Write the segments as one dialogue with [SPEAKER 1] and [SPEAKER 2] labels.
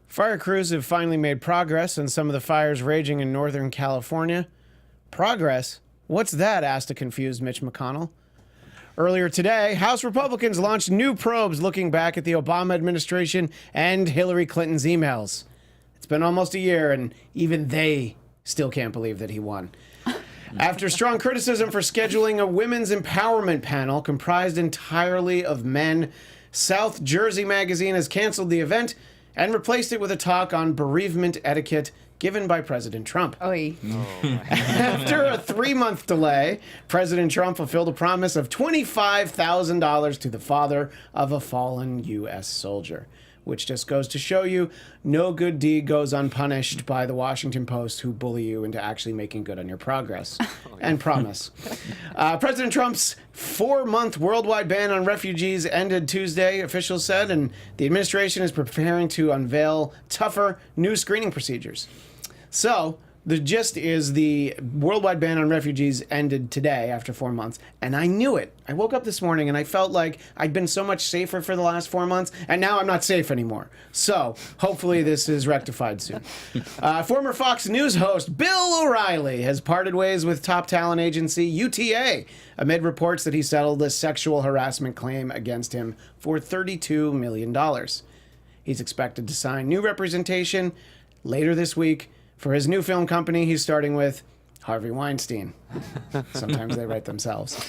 [SPEAKER 1] Fire crews have finally made progress on some of the fires raging in Northern California. Progress? What's that? Asked a confused Mitch McConnell. Earlier today, House Republicans launched new probes looking back at the Obama administration and Hillary Clinton's emails. It's been almost a year, and even they still can't believe that he won. After strong criticism for scheduling a women's empowerment panel comprised entirely of men, South Jersey Magazine has canceled the event and replaced it with a talk on bereavement etiquette given by President Trump.
[SPEAKER 2] Oy.
[SPEAKER 1] After a 3-month delay, President Trump fulfilled a promise of $25,000 to the father of a fallen U.S. soldier, which just goes to show you no good deed goes unpunished by the Washington Post, who bully you into actually making good on your progress and promise. President Trump's 4-month worldwide ban on refugees ended Tuesday, officials said, and the administration is preparing to unveil tougher new screening procedures. So, the gist is the worldwide ban on refugees ended today after 4 months, and I knew it. I woke up this morning and I felt like I'd been so much safer for the last 4 months, and now I'm not safe anymore. So, hopefully this is rectified soon. Former Fox News host Bill O'Reilly has parted ways with top talent agency UTA amid reports that he settled a sexual harassment claim against him for $32 million. He's expected to sign new representation later this week for his new film company he's starting with, Harvey Weinstein. Sometimes they write themselves.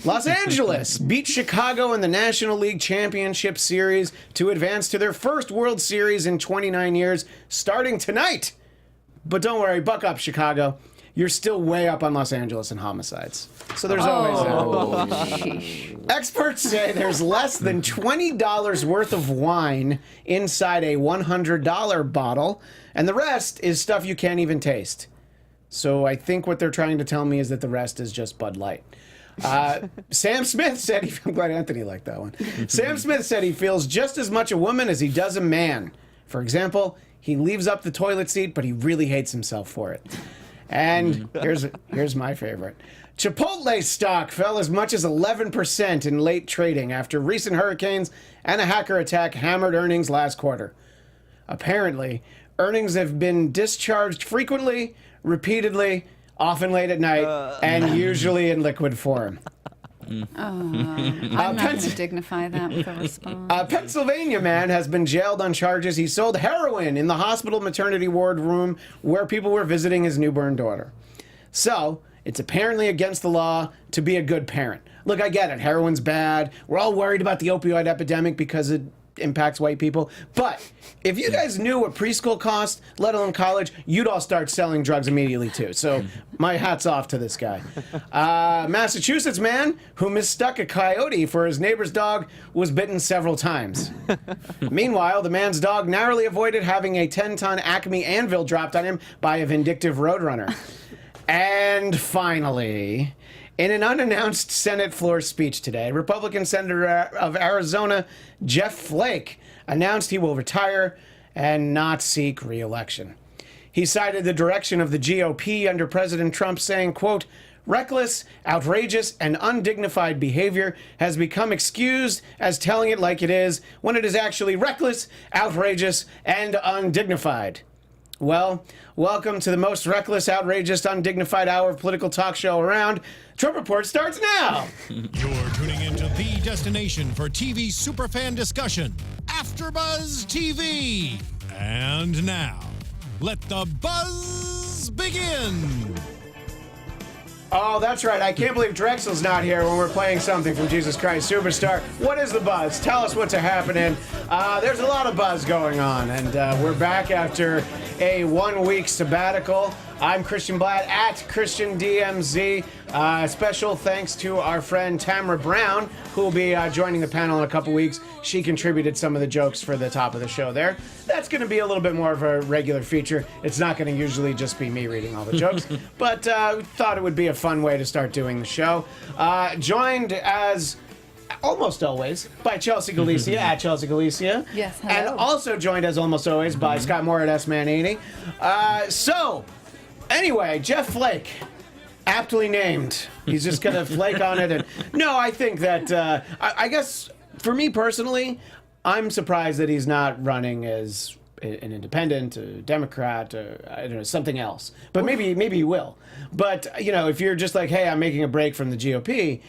[SPEAKER 1] Los Angeles beat Chicago in the National League Championship Series to advance to their first World Series in 29 years, starting tonight. But don't worry, buck up, Chicago. You're still way up on Los Angeles in homicides. So there's always that. Experts say there's less than $20 worth of wine inside a $100 bottle, and the rest is stuff you can't even taste. So I think what they're trying to tell me is that the rest is just Bud Light. Sam Smith said, I'm glad Anthony liked that one. Sam Smith said he feels just as much a woman as he does a man. For example, he leaves up the toilet seat, but he really hates himself for it. And here's my favorite. Chipotle stock fell as much as 11% in late trading after recent hurricanes and a hacker attack hammered earnings last quarter. Apparently, earnings have been discharged frequently, repeatedly, often late at night, and usually in liquid form.
[SPEAKER 2] I'm not going to dignify that with a response.
[SPEAKER 1] A Pennsylvania man has been jailed on charges he sold heroin in the hospital maternity ward room where people were visiting his newborn daughter. So, it's apparently against the law to be a good parent. Look, I get it. Heroin's bad. We're all worried about the opioid epidemic because it impacts white people. But if you guys knew what preschool cost, let alone college, you'd all start selling drugs immediately too. So my hat's off to this guy. Massachusetts man who mistook a coyote for his neighbor's dog was bitten several times. Meanwhile, the man's dog narrowly avoided having a 10-ton Acme anvil dropped on him by a vindictive roadrunner. And finally, in an unannounced Senate floor speech today, Republican Senator of Arizona, Jeff Flake, announced he will retire and not seek re-election. He cited the direction of the GOP under President Trump, saying, quote, reckless, outrageous, and undignified behavior has become excused as telling it like it is, when it is actually reckless, outrageous, and undignified. Well, welcome to the most reckless, outrageous, undignified hour of political talk show around. Trump Report starts now.
[SPEAKER 3] You're tuning into the destination for TV superfan discussion, AFTERBUZZ TV. And now, let the buzz begin.
[SPEAKER 1] Oh, that's right. I can't believe Drexel's not here when we're playing something from Jesus Christ Superstar. What is the buzz? Tell us what's happening. There's a lot of buzz going on, and we're back after a 1-week sabbatical. I'm Christian Bladt at Christian DMZ. Special thanks to our friend Tamara Brown, who will be joining the panel in a couple weeks. She contributed some of the jokes for the top of the show there. That's going to be a little bit more of a regular feature. It's not going to usually just be me reading all the jokes, but we thought it would be a fun way to start doing the show. Joined as almost always by Chelsea Galicia at Chelsea Galicia.
[SPEAKER 2] Yes, hello.
[SPEAKER 1] And also joined as almost always by Scott Moore at S Manini. So, anyway, Jeff Flake, aptly named. He's just going to flake on it. And no, I think that, I guess, for me personally, I'm surprised that he's not running as an independent, a Democrat, I don't know, something else. But maybe he will. But, you know, if you're just like, hey, I'm making a break from the GOP,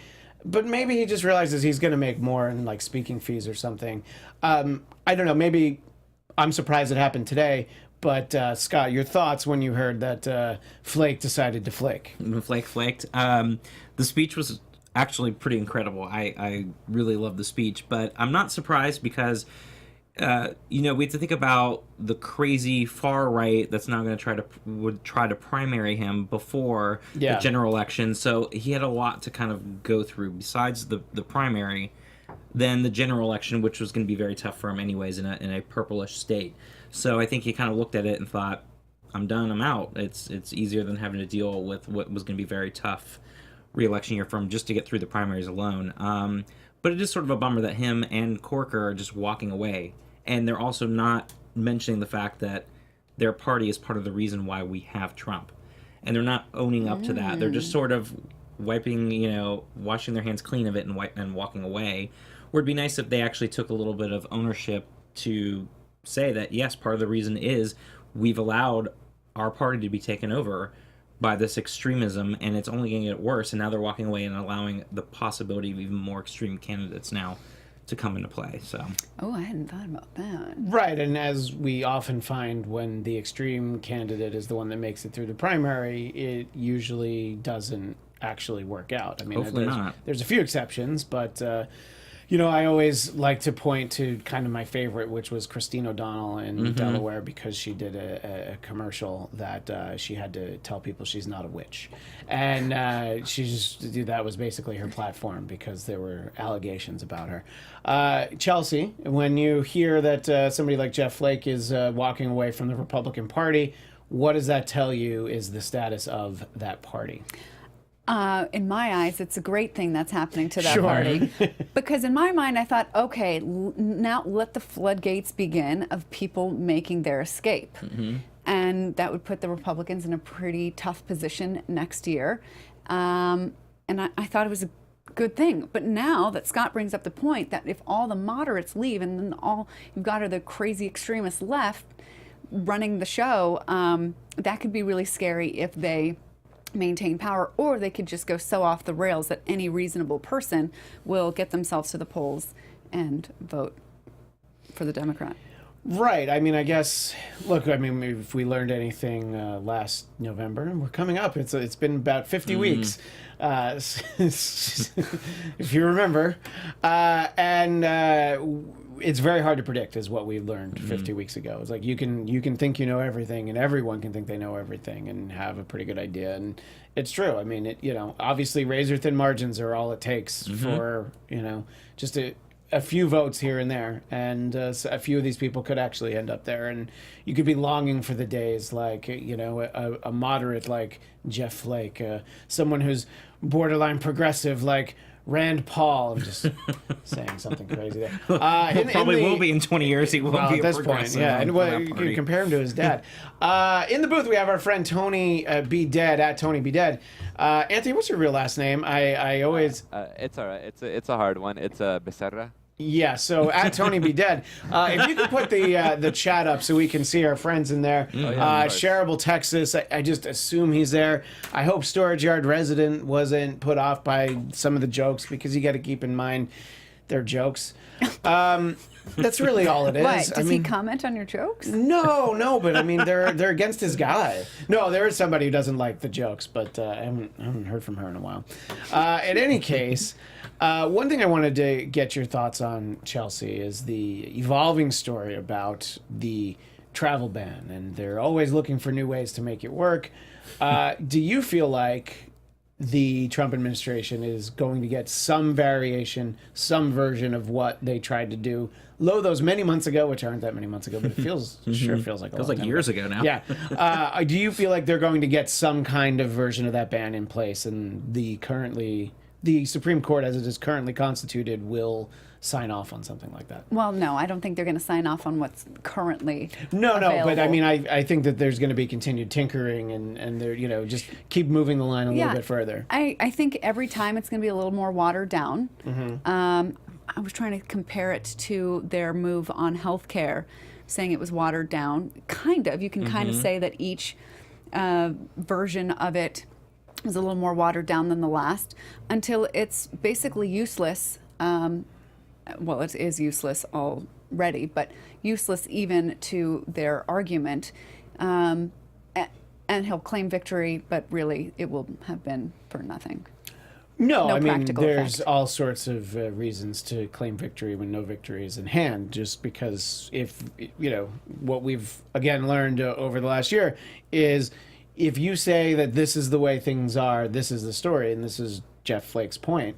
[SPEAKER 1] but maybe he just realizes he's going to make more in like speaking fees or something. I don't know. Maybe I'm surprised it happened today. But Scott, your thoughts when you heard that Flake decided to flake?
[SPEAKER 4] Flake flaked. The speech was actually pretty incredible. I really love the speech, but I'm not surprised because you know, we have to think about the crazy far right that's now going to try to primary him before the general election. So he had a lot to kind of go through besides the primary, then the general election, which was going to be very tough for him anyways in a purplish state. So I think he kind of looked at it and thought, I'm done, I'm out. It's easier than having to deal with what was going to be very tough re-election year from just to get through the primaries alone. But it is sort of a bummer that him and Corker are just walking away. And they're also not mentioning the fact that their party is part of the reason why we have Trump. And they're not owning up to that. They're just sort of washing their hands clean of it and walking away. Where it'd be nice if they actually took a little bit of ownership to say that, yes, part of the reason is we've allowed our party to be taken over by this extremism, and it's only going to get worse, and now they're walking away and allowing the possibility of even more extreme candidates now to come into play. So,
[SPEAKER 2] Oh, I hadn't thought about that.
[SPEAKER 1] Right, and as we often find when the extreme candidate is the one that makes it through the primary, it usually doesn't actually work out. I mean,
[SPEAKER 4] hopefully not.
[SPEAKER 1] There's a few exceptions, but you know, I always like to point to kind of my favorite, which was Christine O'Donnell in Delaware, because she did a commercial that she had to tell people she's not a witch. And that was basically her platform because there were allegations about her. Chelsea, when you hear that somebody like Jeff Flake is walking away from the Republican Party, what does that tell you is the status of that party?
[SPEAKER 2] In my eyes, it's a great thing that's happening to that party. Because in my mind, I thought, okay, now let the floodgates begin of people making their escape. And that would put the Republicans in a pretty tough position next year. And I thought it was a good thing. But now that Scott brings up the point that if all the moderates leave and then all you've got are the crazy extremists left running the show, that could be really scary if they maintain power, or they could just go so off the rails that any reasonable person will get themselves to the polls and vote for the Democrat.
[SPEAKER 1] Right. I mean, I guess, look, I mean, if we learned anything last November, and we're coming up, it's been about 50 weeks, if you remember. It's very hard to predict, is what we learned 50 weeks ago. It's like you can think you know everything, and everyone can think they know everything and have a pretty good idea. And it's true. I mean, obviously razor thin margins are all it takes for, just a few votes here and there. And a few of these people could actually end up there. And you could be longing for the days like, a moderate like Jeff Flake, someone who's borderline progressive like Rand Paul. I'm just saying something crazy there.
[SPEAKER 4] Probably will be in 20 years. He will be
[SPEAKER 1] at this point, yeah. And you can compare him to his dad. In the booth, we have our friend Tony B. Dead, at Tony B. Dead. Anthony, what's your real last name? I always...
[SPEAKER 5] it's all right. It's a hard one. It's Becerra.
[SPEAKER 1] Yeah, so at Tony Be Dead, if you could put the chat up so we can see our friends in there. Shareable, Texas, I just assume he's there. I hope Storage Yard Resident wasn't put off by some of the jokes, because you got to keep in mind they're jokes. That's really all it is.
[SPEAKER 2] What, does he comment on your jokes?
[SPEAKER 1] No, but I mean, they're against his guy. No, there is somebody who doesn't like the jokes, but I haven't heard from her in a while. In any case, one thing I wanted to get your thoughts on, Chelsea, is the evolving story about the travel ban, and they're always looking for new ways to make it work. Do you feel like the Trump administration is going to get some variation, some version of what they tried to do those many months ago, which aren't that many months ago, but it feels like a
[SPEAKER 4] feels
[SPEAKER 1] long
[SPEAKER 4] like
[SPEAKER 1] time
[SPEAKER 4] years ago now.
[SPEAKER 1] Yeah. Do you feel like they're going to get some kind of version of that ban in place, and the Supreme Court, as it is currently constituted, will sign off on something like that?
[SPEAKER 2] Well, no, I don't think they're going to sign off on what's currently
[SPEAKER 1] No,
[SPEAKER 2] available.
[SPEAKER 1] But I mean, I think that there's going to be continued tinkering, and they're, just keep moving the line a little bit further.
[SPEAKER 2] I think every time it's going to be a little more watered down. I was trying to compare it to their move on healthcare. saying it was watered down. Kind of. You can kind of say that each version of it is a little more watered down than the last, until it's basically useless. Well, it is useless already, but useless even to their argument. And he'll claim victory, but really it will have been for nothing.
[SPEAKER 1] No,
[SPEAKER 2] No
[SPEAKER 1] I mean,
[SPEAKER 2] practical
[SPEAKER 1] there's
[SPEAKER 2] effect.
[SPEAKER 1] all sorts of reasons to claim victory when no victory is in hand, just because if, what we've, again, learned over the last year is if you say that this is the way things are, this is the story, and this is Jeff Flake's point,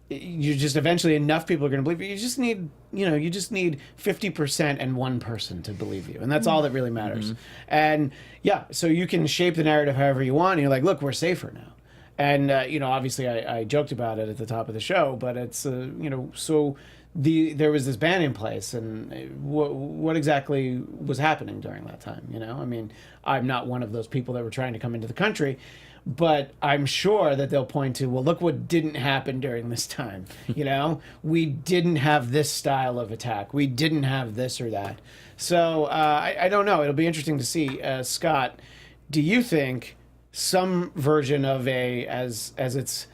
[SPEAKER 1] you just eventually enough people are going to believe you. You just need, you just need 50% and one person to believe you. And that's all that really matters. And yeah, so you can shape the narrative however you want. And you're like, look, we're safer now. And, obviously I joked about it at the top of the show, but it's, so there was this ban in place, and what exactly was happening during that time? I mean, I'm not one of those people that were trying to come into the country, but I'm sure that they'll point to, well, look what didn't happen during this time. We didn't have this style of attack. We didn't have this or that. So I don't know. It'll be interesting to see. Scott, do you think some version of as it's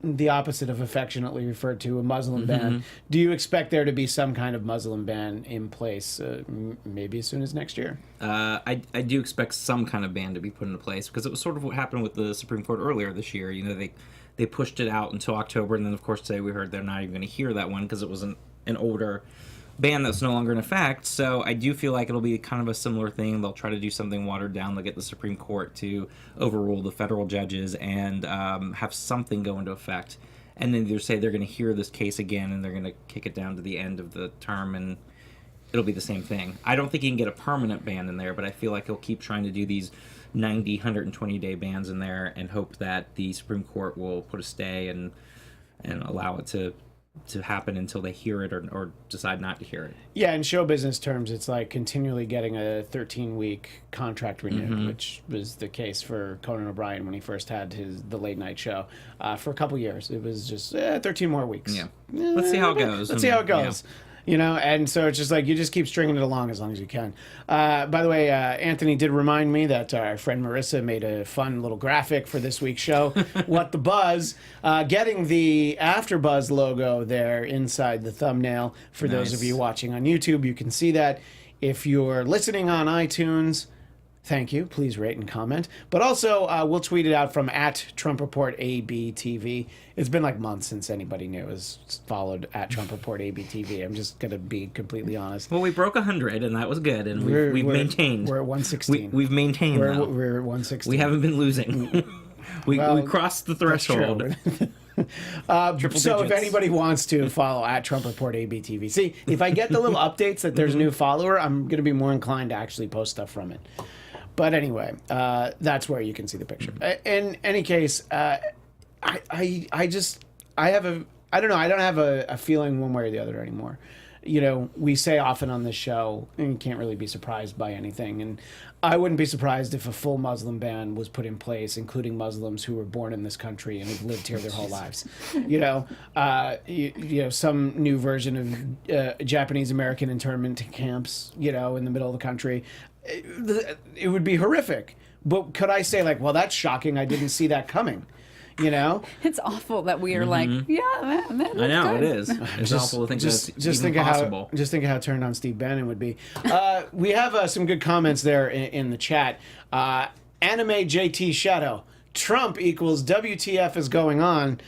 [SPEAKER 1] the opposite of affectionately referred to, a Muslim ban, do you expect there to be some kind of Muslim ban in place maybe as soon as next year?
[SPEAKER 4] I do expect some kind of ban to be put into place, because it was sort of what happened with the Supreme Court earlier this year. They pushed it out until October, and then of course today we heard they're not even going to hear that one because it was an older ban that's no longer in effect. So I do feel like it'll be kind of a similar thing. They'll try to do something watered down. They'll get the Supreme Court to overrule the federal judges and have something go into effect. And then either say they're going to hear this case again and they're going to kick it down to the end of the term, and it'll be the same thing. I don't think he can get a permanent ban in there, but I feel like he'll keep trying to do these 90, 120-day bans in there and hope that the Supreme Court will put a stay and allow it to happen until they hear it or decide not to hear it.
[SPEAKER 1] Yeah, in show business terms, it's like continually getting a 13-week contract renewed, which was the case for Conan O'Brien when he first had the late night show. For a couple years, it was just 13 more weeks.
[SPEAKER 4] Yeah. Let's see how it goes.
[SPEAKER 1] Let's see how it goes. And so it's just like you just keep stringing it along as long as you can. By the way, Anthony did remind me that our friend Marissa made a fun little graphic for this week's show, What the Buzz, getting the AFTERBUZZ logo there inside the thumbnail. For those of you watching on YouTube, you can see that. If you're listening on iTunes, thank you. Please rate and comment. But also, we'll tweet it out from @TrumpReportABTV. It's been like months since anybody new has followed @TrumpReportABTV. I'm just going to be completely honest.
[SPEAKER 4] Well, we broke 100, and that was good, and we've maintained.
[SPEAKER 1] We're at 116.
[SPEAKER 4] We've maintained now.
[SPEAKER 1] We're at 116.
[SPEAKER 4] We haven't been losing. we crossed the threshold.
[SPEAKER 1] So if anybody wants to follow @TrumpReportABTV, see, if I get the little updates that there's a new follower, I'm going to be more inclined to actually post stuff from it. But anyway, that's where you can see the picture. In any case, I don't have a feeling one way or the other anymore. We say often on this show, and you can't really be surprised by anything. And I wouldn't be surprised if a full Muslim ban was put in place, including Muslims who were born in this country and have lived here their whole lives. Some new version of Japanese American internment camps, in the middle of the country. It would be horrific. But could I say, well, that's shocking. I didn't see that coming.
[SPEAKER 2] It's awful that we are like, yeah, man,
[SPEAKER 4] I know
[SPEAKER 2] good.
[SPEAKER 4] it is. It's awful to think that's even possible.
[SPEAKER 1] Just think of how turned on Steve Bannon would be. We have some good comments there in the chat. Anime JT Shadow, Trump equals WTF is going on.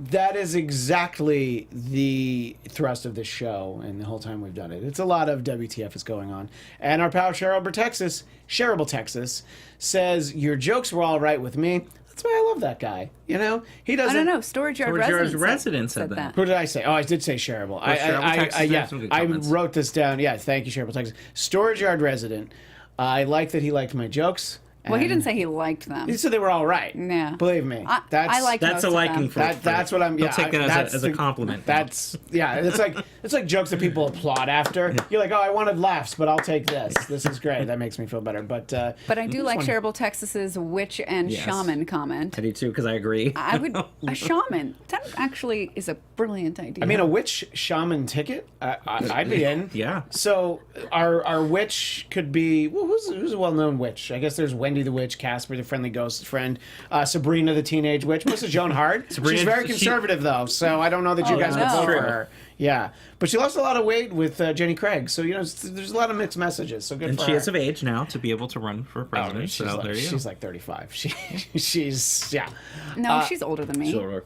[SPEAKER 1] That is exactly the thrust of this show, and the whole time we've done it. It's a lot of WTF is going on. And our pal Shareable Texas says, your jokes were all right with me. That's why I love that guy. He doesn't.
[SPEAKER 2] I don't know. Storage Yard Resident said that.
[SPEAKER 1] Who did I say? Oh, I did say Shareable. I wrote this down. Yeah, thank you, Shareable Texas. Storage Yard Resident. I like that he liked my jokes,
[SPEAKER 2] Well, he didn't say he liked them.
[SPEAKER 1] He said they were all right.
[SPEAKER 2] Yeah.
[SPEAKER 1] Believe me.
[SPEAKER 2] I like
[SPEAKER 4] That's a liking for it.
[SPEAKER 1] That's what I'm.
[SPEAKER 4] They'll
[SPEAKER 1] Yeah,
[SPEAKER 4] take that as a compliment.
[SPEAKER 1] It's like jokes that people applaud after. You're like, oh, I wanted laughs, but I'll take this. This is great. That makes me feel better. But
[SPEAKER 2] I do like Shareable Texas's witch and shaman comment.
[SPEAKER 4] I do too, because I agree.
[SPEAKER 2] I would a shaman. That actually is a brilliant idea.
[SPEAKER 1] I mean, a witch shaman ticket. I'd be in.
[SPEAKER 4] Yeah.
[SPEAKER 1] So our witch could be who's a well-known witch? I guess there's Wendy the witch, Casper the friendly ghost friend, Sabrina the teenage witch, Mrs. Joan Hart. She's very conservative though, so I don't know that you guys would vote for her. Yeah, but she lost a lot of weight with Jenny Craig, so there's a lot of mixed messages. So good.
[SPEAKER 4] And
[SPEAKER 1] for
[SPEAKER 4] she
[SPEAKER 1] her.
[SPEAKER 4] is of age now to be able to run for president.
[SPEAKER 1] She's like 35. She's yeah.
[SPEAKER 2] No, she's older than me.
[SPEAKER 4] Sure.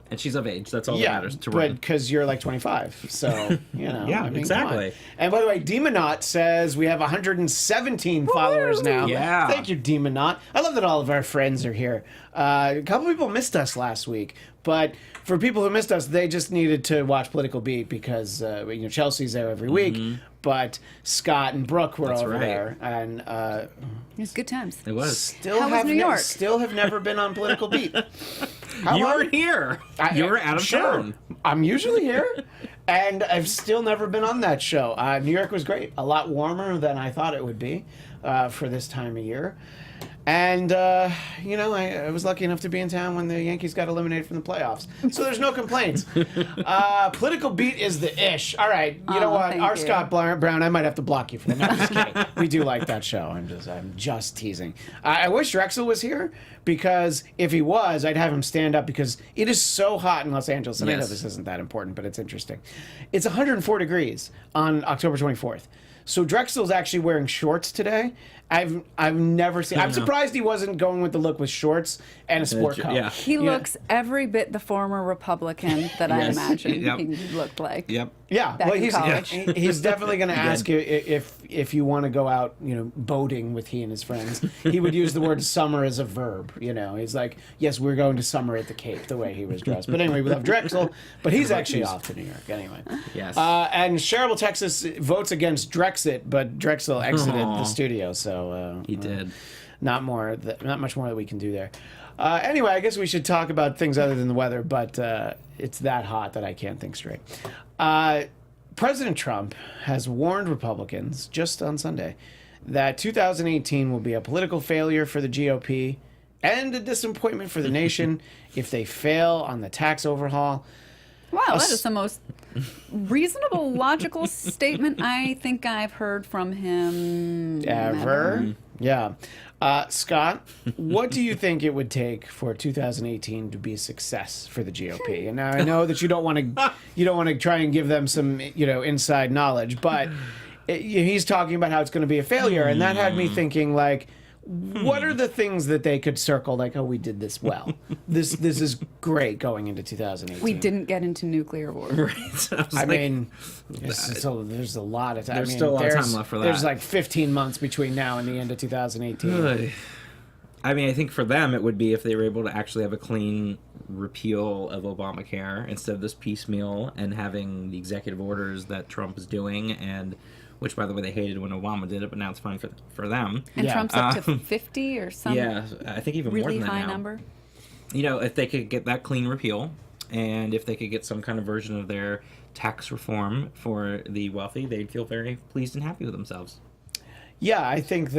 [SPEAKER 4] And she's of age. That's all that matters to
[SPEAKER 1] but
[SPEAKER 4] run.
[SPEAKER 1] because you're like 25, so
[SPEAKER 4] Yeah,
[SPEAKER 1] I mean,
[SPEAKER 4] exactly.
[SPEAKER 1] And by the way, Demonaut says we have 117 followers now.
[SPEAKER 4] Yeah.
[SPEAKER 1] Thank you, Demonaut. I love that all of our friends are here. A couple people missed us last week, but for people who missed us, they just needed to watch Political Beat because Chelsea's there every week. But Scott and Brooke were over there, and
[SPEAKER 2] It was good times.
[SPEAKER 4] It was.
[SPEAKER 1] still
[SPEAKER 2] How was New York?
[SPEAKER 1] Still have never been on Political Beat.
[SPEAKER 4] You were here. You were out of town.
[SPEAKER 1] I'm usually here, and I've still never been on that show. New York was great. A lot warmer than I thought it would be for this time of year. And, I was lucky enough to be in town when the Yankees got eliminated from the playoffs. So there's no complaints. Political Beat is the ish. All right, you know what? Our Scott Brown, I might have to block you for that. No, I'm just kidding. We do like that show. I'm just teasing. I wish Drexel was here, because if he was, I'd have him stand up, because it is so hot in Los Angeles. And I know this isn't that important, but it's interesting. It's 104 degrees on October 24th. So Drexel's actually wearing shorts today. I've never seen. I'm surprised he wasn't going with the look with shorts and a sport coat.
[SPEAKER 4] Yeah.
[SPEAKER 2] He looks every bit the former Republican that I imagined he looked like.
[SPEAKER 4] Yep.
[SPEAKER 1] Yeah,
[SPEAKER 2] Back in college.
[SPEAKER 1] he's definitely going to ask you if you want to go out, boating with he and his friends. He would use the word summer as a verb. He's like, yes, we're going to summer at the Cape, the way he was dressed. But anyway, we love Drexel, but he's actually off to New York anyway.
[SPEAKER 4] Yes.
[SPEAKER 1] And Shareable Texas votes against Drexit, but Drexel exited the studio, so
[SPEAKER 4] he did.
[SPEAKER 1] Not much more that we can do there. Anyway, I guess we should talk about things other than the weather, but it's that hot that I can't think straight. President Trump has warned Republicans just on Sunday that 2018 will be a political failure for the GOP and a disappointment for the nation if they fail on the tax overhaul.
[SPEAKER 2] Wow, that is the most reasonable, logical statement I think I've heard from him
[SPEAKER 1] ever. Yeah. Scott, what do you think it would take for 2018 to be a success for the GOP? And now I know that you don't want to try and give them some inside knowledge, but he's talking about how it's going to be a failure, and that had me thinking like, what are the things that they could circle? Like, oh, we did this well. This is great going into 2018.
[SPEAKER 2] We didn't get into nuclear war.
[SPEAKER 4] Right. So
[SPEAKER 1] there's a lot of time.
[SPEAKER 4] There's still a lot of time left for that.
[SPEAKER 1] There's like 15 months between now and the end of 2018.
[SPEAKER 4] I mean, I think for them it would be if they were able to actually have a clean repeal of Obamacare instead of this piecemeal and having the executive orders that Trump is doing, and which, by the way, they hated when Obama did it, but now it's fine for them.
[SPEAKER 2] And Trump's up to 50 or something.
[SPEAKER 4] Yeah, I think even
[SPEAKER 2] really
[SPEAKER 4] more than that
[SPEAKER 2] high
[SPEAKER 4] now.
[SPEAKER 2] Number.
[SPEAKER 4] If they could get that clean repeal, and if they could get some kind of version of their tax reform for the wealthy, they'd feel very pleased and happy with themselves.
[SPEAKER 1] Yeah, I think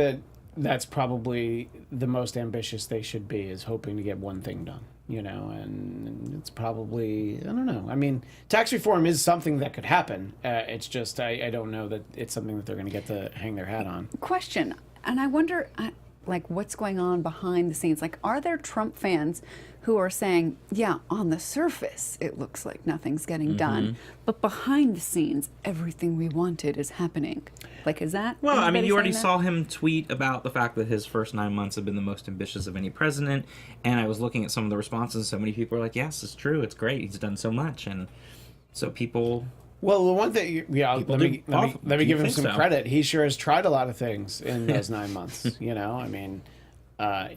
[SPEAKER 1] that's probably the most ambitious they should be, is hoping to get one thing done. And it's probably, I don't know. I mean, tax reform is something that could happen. It's just, I don't know that it's something that they're going to get to hang their hat on.
[SPEAKER 2] Question, and I wonder, what's going on behind the scenes? Like, are there Trump fans who are saying, yeah, on the surface, it looks like nothing's getting done, but behind the scenes, everything we wanted is happening? Like, is that?
[SPEAKER 4] Well, I mean, you already
[SPEAKER 2] that?
[SPEAKER 4] saw him tweet about the fact that his first 9 months have been the most ambitious of any president, and I was looking at some of the responses, and so many people are like, yes, it's true, it's great, he's done so much, and so people...
[SPEAKER 1] Well, the one thing, let me give him some credit. He sure has tried a lot of things in those 9 months. I mean,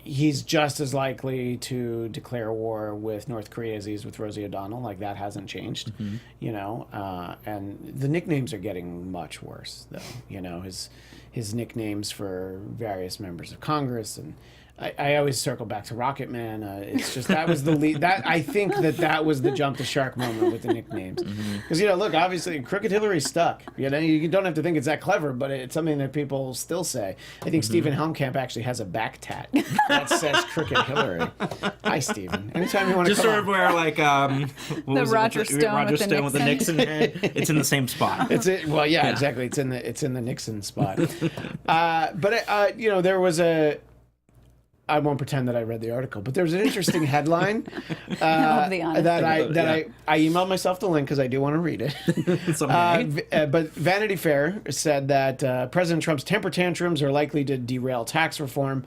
[SPEAKER 1] he's just as likely to declare war with North Korea as he is with Rosie O'Donnell. Like, that hasn't changed, you know. And the nicknames are getting much worse, though. You know, his nicknames for various members of Congress, and I always circle back to Rocket Man. It's just that was the lead. That I think that was the jump the shark moment with the nicknames. Because you know, look, obviously, Crooked Hillary stuck. You know, you don't have to think it's that clever, but it's something that people still say. I think Stephen Helmkamp actually has a back tat that says Crooked Hillary. Hi, Stephen. Anytime you want to
[SPEAKER 4] Just
[SPEAKER 1] come
[SPEAKER 4] sort of where like
[SPEAKER 2] The Roger Stone
[SPEAKER 4] with the Nixon head. It's in the same spot.
[SPEAKER 1] Well, yeah, exactly. It's in the Nixon spot. But you know, there was a. I won't pretend that I read the article, but there was an interesting headline
[SPEAKER 2] I'll be honest.
[SPEAKER 1] that I emailed myself the link because I do want to read it. But Vanity Fair said that President Trump's temper tantrums are likely to derail tax reform,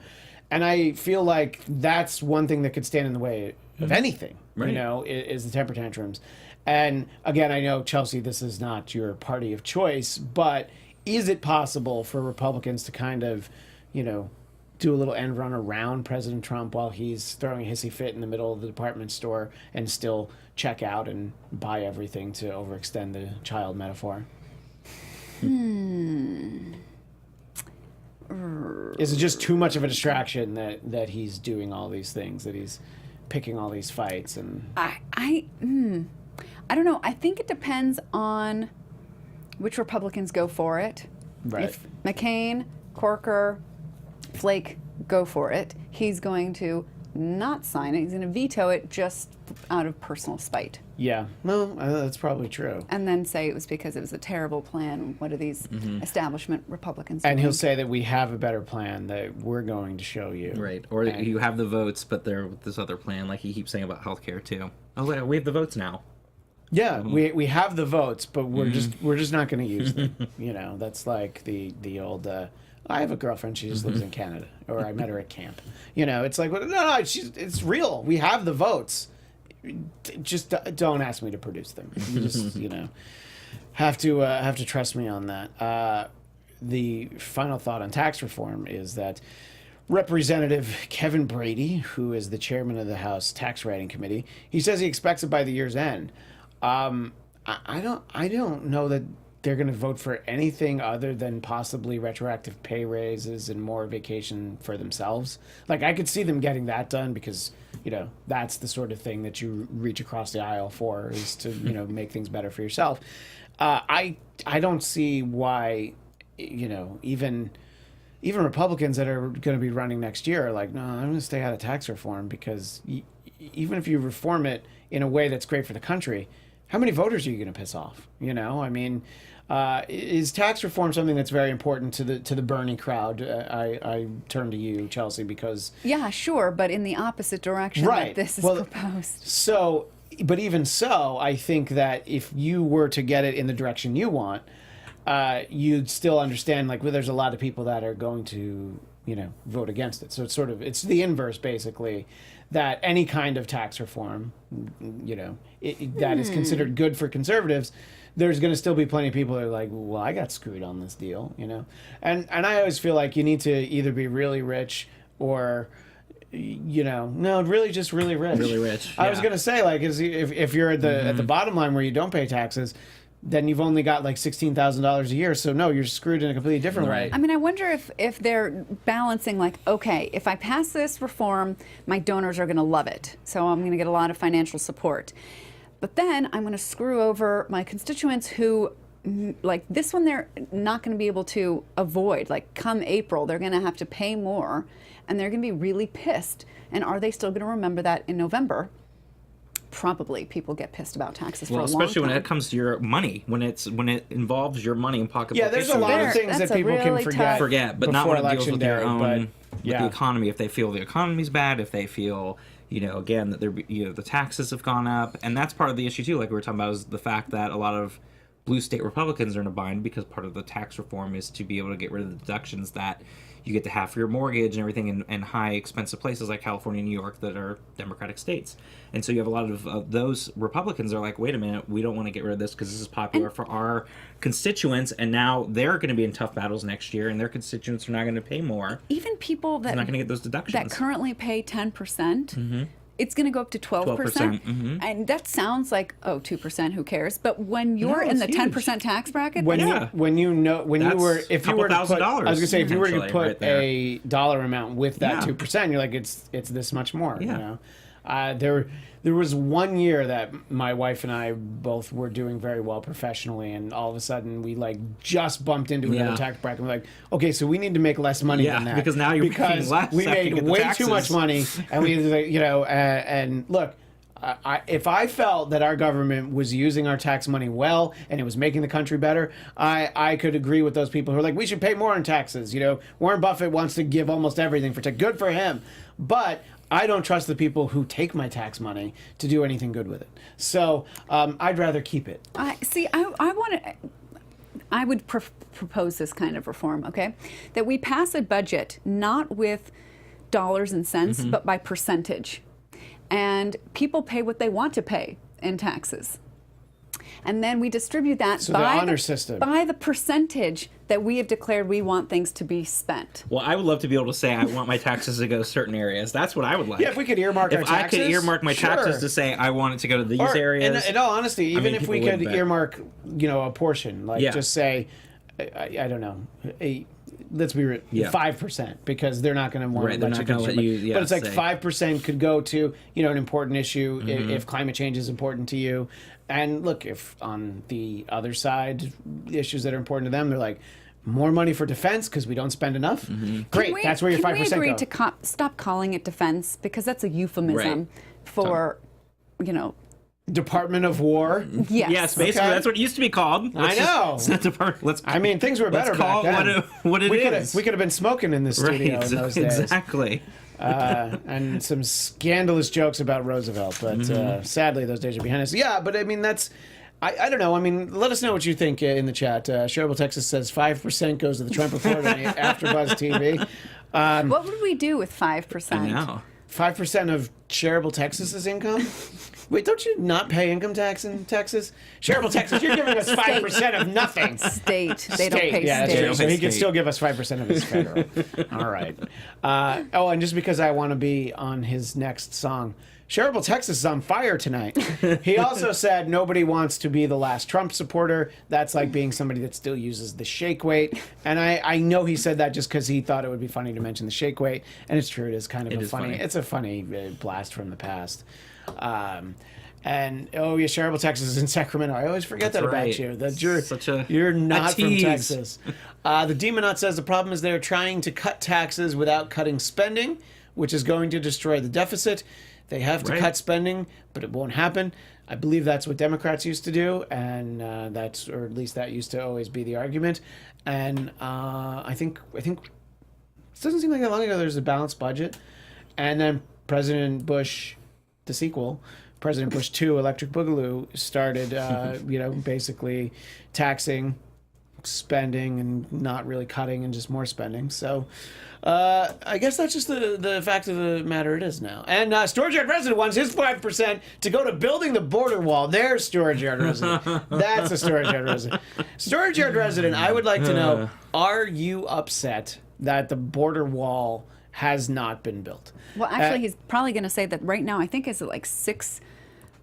[SPEAKER 1] and I feel like that's one thing that could stand in the way of anything.
[SPEAKER 4] Right.
[SPEAKER 1] You know, is the temper tantrums. And again, I know, Chelsea, this is not your party of choice, but is it possible for Republicans to kind of, you know, do a little end run around President Trump while he's throwing a hissy fit in the middle of the department store and still check out and buy everything, to overextend the child metaphor? Is it just too much of a distraction that he's doing all these things, that he's picking all these fights? And
[SPEAKER 2] I don't know. I think it depends on which Republicans go for it.
[SPEAKER 1] Right.
[SPEAKER 2] If McCain, Corker, Flake go for it, he's going to not sign it. He's going to veto it just out of personal spite.
[SPEAKER 1] Yeah, well, that's probably true.
[SPEAKER 2] And then say it was because it was a terrible plan. What are these establishment Republicans doing?
[SPEAKER 1] And he'll say that we have a better plan that we're going to show you.
[SPEAKER 4] Right. Or you have the votes, but they're with this other plan, like he keeps saying about healthcare too. Oh, we have the votes now.
[SPEAKER 1] Yeah, we have the votes, but we're just not going to use them. You know, that's like the old. I have a girlfriend. She just lives in Canada, or I met her at camp. You know, it's like, no, it's real. We have the votes. Just don't ask me to produce them. You just, you know, have to trust me on that. The final thought on tax reform is that Representative Kevin Brady, who is the chairman of the House Tax Writing Committee, he says he expects it by the year's end. I don't know that they're going to vote for anything other than possibly retroactive pay raises and more vacation for themselves. Like, I could see them getting that done because, you know, that's the sort of thing that you reach across the aisle for, is to, you know, make things better for yourself. I don't see why, you know, even Republicans that are going to be running next year are like, no, I'm going to stay out of tax reform, because even if you reform it in a way that's great for the country, how many voters are you going to piss off? You know, I mean, is tax reform something that's very important to the Bernie crowd? I turn to you, Chelsea, because
[SPEAKER 2] yeah, sure, but in the opposite direction that this is proposed.
[SPEAKER 1] So, but even so, I think that if you were to get it in the direction you want, you'd still understand, like, well, there's a lot of people that are going to, you know, vote against it. So it's the inverse, basically, that any kind of tax reform, you know, that is considered good for conservatives, there's going to still be plenty of people that are like, well, I got screwed on this deal, you know? And I always feel like you need to either be really rich or, you know, no, really just really rich.
[SPEAKER 4] Really rich.
[SPEAKER 1] I was going to say, like, if you're at the bottom line where you don't pay taxes, then you've only got like $16,000 a year. So no, you're screwed in a completely different way.
[SPEAKER 2] I mean, I wonder if they're balancing, like, okay, if I pass this reform, my donors are going to love it. So I'm going to get a lot of financial support. But then I'm going to screw over my constituents who, like, this one they're not going to be able to avoid. Like, come April, they're going to have to pay more, and they're going to be really pissed. And are they still going to remember that in November? Probably. People get pissed about taxes for a long time.
[SPEAKER 4] Especially when it comes to your money, when it involves your money and pocketbook.
[SPEAKER 1] Yeah, there's a lot of things that people can forget.
[SPEAKER 4] But not when it deals with your own,
[SPEAKER 1] with
[SPEAKER 4] the economy. If they feel the economy's bad, if they feel, you know, again, that the taxes have gone up, and that's part of the issue too. Like we were talking about, is the fact that a lot of blue state Republicans are in a bind because part of the tax reform is to be able to get rid of the deductions that you get to have for your mortgage and everything in high expensive places like California and New York that are Democratic states. And so you have a lot of those Republicans are like, wait a minute, we don't want to get rid of this because this is popular for our constituents, and now they're going to be in tough battles next year, and their constituents are not going to pay more.
[SPEAKER 2] Even people that
[SPEAKER 4] They're not going to get those deductions.
[SPEAKER 2] that currently pay 10%, it's going to go up to 12%. And that sounds like, 2%, who cares? But when you're in the
[SPEAKER 4] it's
[SPEAKER 2] 10% tax bracket,
[SPEAKER 1] When
[SPEAKER 2] that's-
[SPEAKER 1] if you were to put, I was going to say, if you were to
[SPEAKER 4] potentially,
[SPEAKER 1] put
[SPEAKER 4] right there.
[SPEAKER 1] a dollar amount with that
[SPEAKER 4] Yeah.
[SPEAKER 1] 2%, you're like, it's this much more.
[SPEAKER 4] Yeah.
[SPEAKER 1] You know, there was one year that my wife and I both were doing very well professionally, and all of a sudden we like just bumped into another
[SPEAKER 4] Yeah.
[SPEAKER 1] tax bracket. We're like, okay, so we need to make less money
[SPEAKER 4] Yeah,
[SPEAKER 1] than that
[SPEAKER 4] because now you're making less
[SPEAKER 1] we
[SPEAKER 4] after you
[SPEAKER 1] made
[SPEAKER 4] get the
[SPEAKER 1] way
[SPEAKER 4] taxes.
[SPEAKER 1] too much money, and we, you know, and look. If I felt that our government was using our tax money well and it was making the country better, I could agree with those people who are like, we should pay more in taxes. You know, Warren Buffett wants to give almost everything for tax. Good for him. But I don't trust the people who take my tax money to do anything good with it. So I'd rather keep it.
[SPEAKER 2] I would propose this kind of reform, okay? That we pass a budget not with dollars and cents, but by percentage. And people pay what they want to pay in taxes. And then we distribute that
[SPEAKER 1] So the honor system.
[SPEAKER 2] by the percentage that we have declared we want things to be spent.
[SPEAKER 4] Well, I would love to be able to say I want my taxes to go to certain areas. That's what I would like.
[SPEAKER 1] Yeah, if we could earmark our
[SPEAKER 4] If I
[SPEAKER 1] taxes.
[SPEAKER 4] could earmark my taxes
[SPEAKER 1] sure.
[SPEAKER 4] to say I want it to go to these
[SPEAKER 1] Or,
[SPEAKER 4] areas.
[SPEAKER 1] In all honesty, even
[SPEAKER 4] mean,
[SPEAKER 1] if we
[SPEAKER 4] people
[SPEAKER 1] could
[SPEAKER 4] would bet.
[SPEAKER 1] earmark, you know, a portion, like
[SPEAKER 4] Yeah.
[SPEAKER 1] just say, I don't know, let's be real,
[SPEAKER 4] Yeah.
[SPEAKER 1] 5%, because they're not going to want
[SPEAKER 4] Right,
[SPEAKER 1] to
[SPEAKER 4] they're
[SPEAKER 1] let
[SPEAKER 4] not
[SPEAKER 1] you
[SPEAKER 4] gonna
[SPEAKER 1] consume
[SPEAKER 4] let
[SPEAKER 1] it.
[SPEAKER 4] you, yeah,
[SPEAKER 1] But it's like
[SPEAKER 4] say.
[SPEAKER 1] 5% could go to, you know, an important issue if climate change is important to you. And look, if on the other side, issues that are important to them, they're like, more money for defense because we don't spend enough. Great, that's where your 5%
[SPEAKER 2] Can we
[SPEAKER 1] go.
[SPEAKER 2] agree to stop calling it defense, because that's a euphemism for, you know,
[SPEAKER 1] Department of War.
[SPEAKER 2] yes.
[SPEAKER 4] Yes, basically
[SPEAKER 1] Okay.
[SPEAKER 4] that's what it used to be called.
[SPEAKER 1] I know.
[SPEAKER 4] It's not department. Let's.
[SPEAKER 1] I mean, things were better
[SPEAKER 4] Let's call
[SPEAKER 1] back then.
[SPEAKER 4] it what it
[SPEAKER 1] we
[SPEAKER 4] is.
[SPEAKER 1] we could have been smoking in the studio in those days.
[SPEAKER 4] Exactly.
[SPEAKER 1] And some scandalous jokes about Roosevelt, but sadly those days are behind us. Yeah, but I mean I don't know. I mean, let us know what you think in the chat. Sherrill, Texas says 5% goes to the Trump report on AfterBuzz TV.
[SPEAKER 2] What would we do with 5%?
[SPEAKER 4] I know.
[SPEAKER 1] 5% of Sherrill, Texas's income. Wait, don't you not pay income tax in Texas? Sherrill, Texas, you're giving us 5% of nothing.
[SPEAKER 2] State. They don't pay
[SPEAKER 1] Yeah, that's
[SPEAKER 2] state.
[SPEAKER 1] true. So he could still give us 5% of his federal. All right. And just because I want to be on his next song, Sherrill, Texas is on fire tonight. He also said nobody wants to be the last Trump supporter. That's like being somebody that still uses the shake weight. And I know he said that just because he thought it would be funny to mention the shake weight. And it's true. It is kind of funny. It's a funny blast from the past. And yeah, Sherrill, Texas is in Sacramento. I always forget
[SPEAKER 4] That's
[SPEAKER 1] that
[SPEAKER 4] right.
[SPEAKER 1] about you. That you're
[SPEAKER 4] Such a
[SPEAKER 1] you're not from
[SPEAKER 4] tease.
[SPEAKER 1] Texas. The Demonaut says the problem is they're trying to cut taxes without cutting spending, which is going to destroy the deficit. They have to
[SPEAKER 4] Right.
[SPEAKER 1] cut spending, but it won't happen. I believe that's what Democrats used to do, and or at least that used to always be the argument. And I think it doesn't seem like that long ago there was a balanced budget, and then President Bush, the sequel, President Bush 2, Electric Boogaloo, started, basically taxing spending and not really cutting and just more spending. So I guess that's just the fact of the matter it is now. And Storage Yard Resident wants his 5% to go to building the border wall. There's Storage Yard Resident. That's a Storage Yard Resident. Storage Yard Resident, I would like to know, are you upset that the border wall has not been built?
[SPEAKER 2] Well, actually, he's probably going to say that right now, I think it's like 6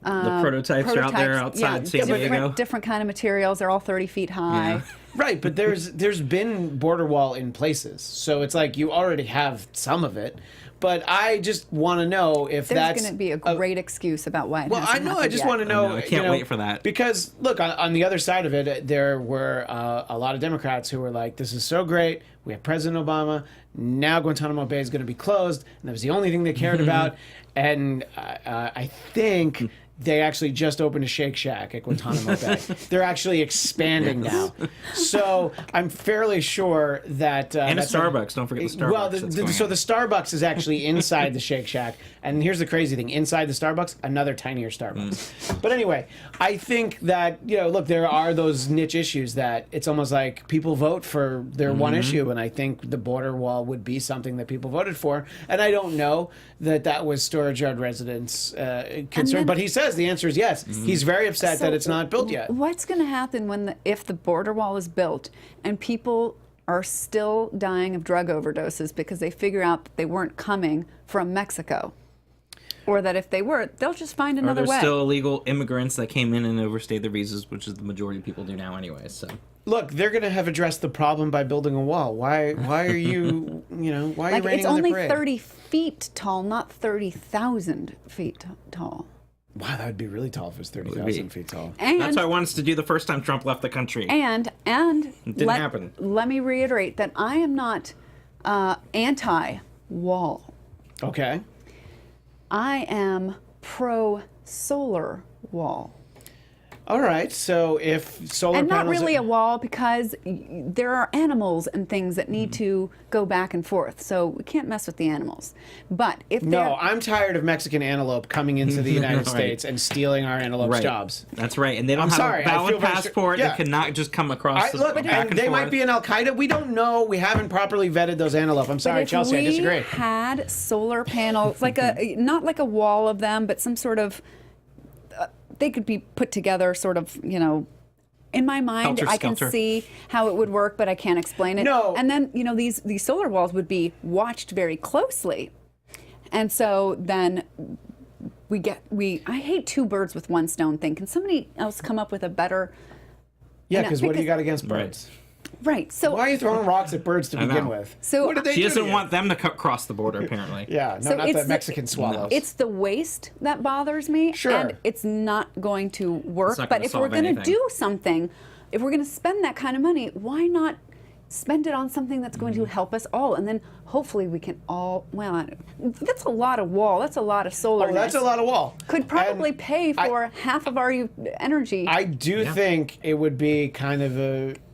[SPEAKER 4] The prototypes are out there outside San Diego.
[SPEAKER 2] different kind of materials. They're all 30 feet high.
[SPEAKER 4] Yeah.
[SPEAKER 1] Right, but there's been border wall in places, so it's like you already have some of it. But I just want to know if
[SPEAKER 2] There's
[SPEAKER 1] that's
[SPEAKER 2] going to be a great excuse about why it
[SPEAKER 1] well, I
[SPEAKER 2] hasn't
[SPEAKER 1] know. I
[SPEAKER 2] happened
[SPEAKER 1] just
[SPEAKER 2] yet.
[SPEAKER 1] want to know.
[SPEAKER 4] I can't wait for that.
[SPEAKER 1] Because look, on the other side of it, there were a lot of Democrats who were like, "This is so great. We have President Obama. Now Guantanamo Bay is going to be closed, and that was the only thing they cared about." And I think they actually just opened a Shake Shack at Guantanamo Bay. They're actually expanding now. So I'm fairly sure that...
[SPEAKER 4] and a
[SPEAKER 1] that's
[SPEAKER 4] Starbucks. Don't forget the Starbucks.
[SPEAKER 1] Well, so the Starbucks is actually inside the Shake Shack. And here's the crazy thing. Inside the Starbucks, another tinier Starbucks. But anyway, I think that, look, there are those niche issues that it's almost like people vote for their one issue. And I think the border wall would be something that people voted for. And I don't know that was Storage Yard residents' concern. But he says the answer is yes. He's very upset that it's not built yet.
[SPEAKER 2] What's going to happen if the border wall is built and people are still dying of drug overdoses because they figure out that they weren't coming from Mexico? Or that if they were, they'll just find another way.
[SPEAKER 4] There's still illegal immigrants that came in and overstayed their visas, which is the majority of people do now anyway. So
[SPEAKER 1] look, they're going to have addressed the problem by building a wall. Why are you, why are you raining on the parade?
[SPEAKER 2] It's only 30 feet tall, not 30,000 feet tall.
[SPEAKER 1] Wow, that would be really tall if it was 30,000 feet tall.
[SPEAKER 2] And
[SPEAKER 4] that's what I wanted us to do the first time Trump left the country.
[SPEAKER 2] And
[SPEAKER 4] it didn't happen.
[SPEAKER 2] Let me reiterate that I am not anti-wall.
[SPEAKER 1] Okay.
[SPEAKER 2] I am pro-solar wall.
[SPEAKER 1] All right, so if solar
[SPEAKER 2] and
[SPEAKER 1] panels...
[SPEAKER 2] not really a wall, because there are animals and things that need to go back and forth, so we can't mess with the animals. But if
[SPEAKER 1] No, I'm tired of Mexican antelope coming into the United States and stealing our antelope's jobs.
[SPEAKER 4] That's right, and they don't have a valid passport. They cannot just come across
[SPEAKER 1] look,
[SPEAKER 4] back and
[SPEAKER 1] they
[SPEAKER 4] forth.
[SPEAKER 1] might be in Al-Qaeda. We don't know. We haven't properly vetted those antelope. I'm sorry, Chelsea, I disagree.
[SPEAKER 2] If we had solar panels, like not like a wall of them, but some sort of... they could be put together sort of, in my mind, I can see how it would work, but I can't explain it.
[SPEAKER 1] No.
[SPEAKER 2] And then, these solar walls would be watched very closely. And so then I hate two birds with one stone thing. Can somebody else come up with a better...
[SPEAKER 1] Yeah, because what do you got against birds?
[SPEAKER 2] Right. So
[SPEAKER 1] why are you throwing rocks at birds to begin with?
[SPEAKER 2] So
[SPEAKER 1] what did they
[SPEAKER 4] she
[SPEAKER 1] do
[SPEAKER 4] doesn't
[SPEAKER 1] to you?
[SPEAKER 4] want them to cross the border, apparently.
[SPEAKER 1] Yeah, no, not the Mexican swallows.
[SPEAKER 2] It's the waste that bothers me.
[SPEAKER 1] Sure.
[SPEAKER 2] And it's not going to work.
[SPEAKER 4] But
[SPEAKER 2] if we're going to do something, if we're going to spend that kind of money, why not spend it on something that's going to help us all? And then hopefully we can all, that's a lot of wall. That's a lot of solar.
[SPEAKER 1] Oh, that's a lot of wall.
[SPEAKER 2] Could probably pay for half of our energy.
[SPEAKER 1] I do think it would be kind of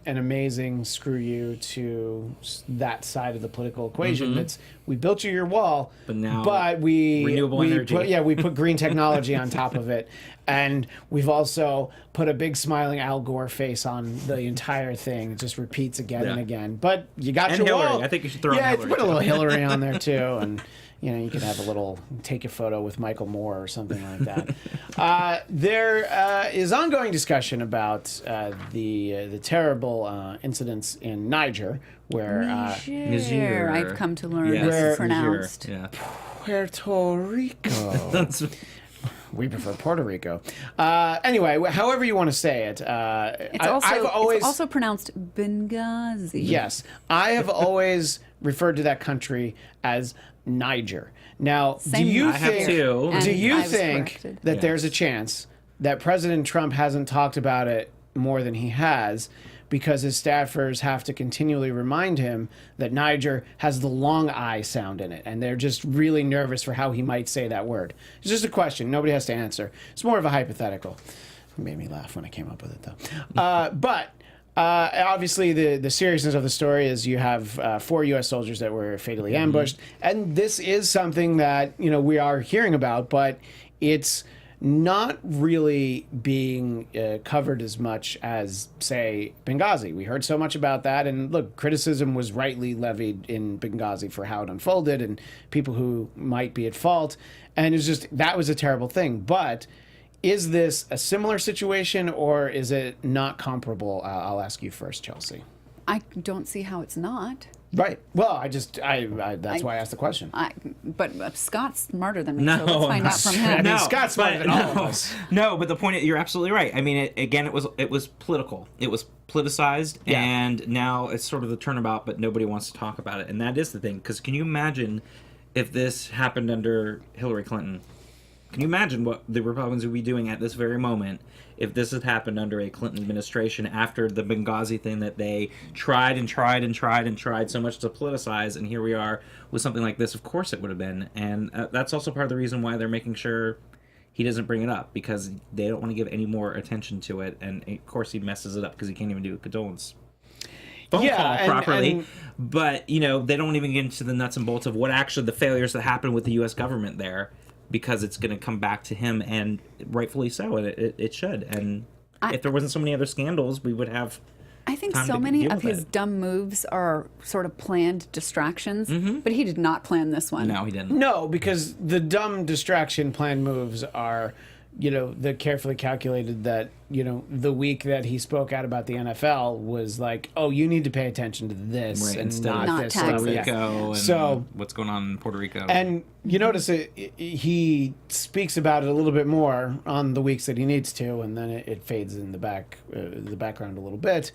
[SPEAKER 1] an amazing screw you to that side of the political equation. That's we built you your wall, but we put green technology on top of it, and we've also put a big smiling Al Gore face on the entire thing. It just repeats again and again. But you got your
[SPEAKER 4] Hillary.
[SPEAKER 1] wall.
[SPEAKER 4] I think you should throw in Hillary.
[SPEAKER 1] Put a little Hillary on there too, and you could have take a photo with Michael Moore or something like that. There is ongoing discussion about the terrible incidents in Niger, where
[SPEAKER 2] Niger, I've come to learn is pronounced.
[SPEAKER 4] Yeah.
[SPEAKER 1] Puerto Rico. We prefer Puerto Rico. Anyway, however you want to say it.
[SPEAKER 2] It's also pronounced Benghazi.
[SPEAKER 1] Yes. I have always referred to that country as Niger. Now, do you think that there's a chance that President Trump hasn't talked about it more than he has because his staffers have to continually remind him that Niger has the long I sound in it, and they're just really nervous for how he might say that word? It's just a question. Nobody has to answer. It's more of a hypothetical. It made me laugh when I came up with it, though. But obviously, the seriousness of the story is you have 4 U.S. soldiers that were fatally ambushed, and this is something that we are hearing about, but it's not really being covered as much as, say, Benghazi. We heard so much about that, and look, criticism was rightly levied in Benghazi for how it unfolded and people who might be at fault, and it's just that was a terrible thing. But is this a similar situation, or is it not comparable? I'll ask you first, Chelsea.
[SPEAKER 2] I don't see how it's not.
[SPEAKER 1] Right. Well, that's why I asked the question.
[SPEAKER 2] But Scott's smarter than me, so let's find out from him.
[SPEAKER 1] Scott's smarter than all of us.
[SPEAKER 4] No, but the point, you're absolutely right. I mean, it was political. It was politicized, and now it's sort of the turnabout, but nobody wants to talk about it. And that is the thing, because can you imagine if this happened under Hillary Clinton? Can you imagine what the Republicans would be doing at this very moment if this had happened under a Clinton administration after the Benghazi thing that they tried so much to politicize, and here we are with something like this? Of course it would have been. And that's also part of the reason why they're making sure he doesn't bring it up because they don't want to give any more attention to it. And of course, he messes it up because he can't even do a condolence phone call properly. But, you know, they don't even get into the nuts and bolts of what actually the failures that happened with the U.S. government there, because it's going to come back to him, and rightfully so, and it should. And if there wasn't so many other scandals, we would have
[SPEAKER 2] I think so many of his dumb moves are sort of planned distractions, but he did not plan this one.
[SPEAKER 4] No, he didn't.
[SPEAKER 1] No, because the dumb distraction plan moves are, you know, the carefully calculated that, you know, the week that he spoke out about the NFL was like, oh, you need to pay attention to this
[SPEAKER 4] Right,
[SPEAKER 1] and
[SPEAKER 4] instead
[SPEAKER 1] not
[SPEAKER 4] of
[SPEAKER 1] this.
[SPEAKER 2] taxes.
[SPEAKER 4] Puerto Rico and
[SPEAKER 1] So-
[SPEAKER 4] what's going on in Puerto Rico.
[SPEAKER 1] And you notice he speaks about it a little bit more on the weeks that he needs to, and then it fades in the background a little bit.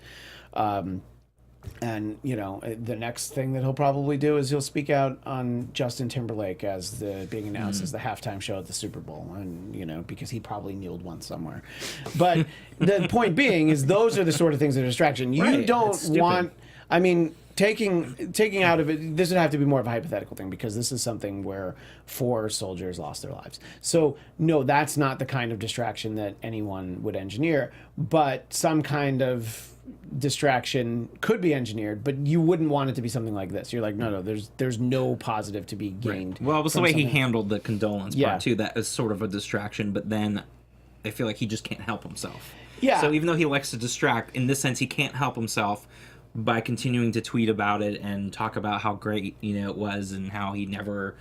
[SPEAKER 1] And you know, the next thing that he'll probably do is he'll speak out on Justin Timberlake as being announced as the halftime show at the Super Bowl, and you know, because he probably kneeled once somewhere. But the point being is those are the sort of things that are distraction. You
[SPEAKER 4] Right,
[SPEAKER 1] don't
[SPEAKER 4] it's stupid.
[SPEAKER 1] want. I mean, taking out of it, this would have to be more of a hypothetical thing, because this is something where 4 soldiers lost their lives. So no, that's not the kind of distraction that anyone would engineer, but some kind of distraction could be engineered, but you wouldn't want it to be something like this. You're like, no, there's no positive to be gained.
[SPEAKER 4] Well, it was the
[SPEAKER 1] from
[SPEAKER 4] way he
[SPEAKER 1] something.
[SPEAKER 4] handled the condolence
[SPEAKER 1] Yeah.
[SPEAKER 4] part too. That is sort of a distraction, but then I feel like he just can't help himself.
[SPEAKER 1] Yeah.
[SPEAKER 4] So even though he likes to distract, in this sense, he can't help himself by continuing to tweet about it and talk about how great, you know, it was, and how he never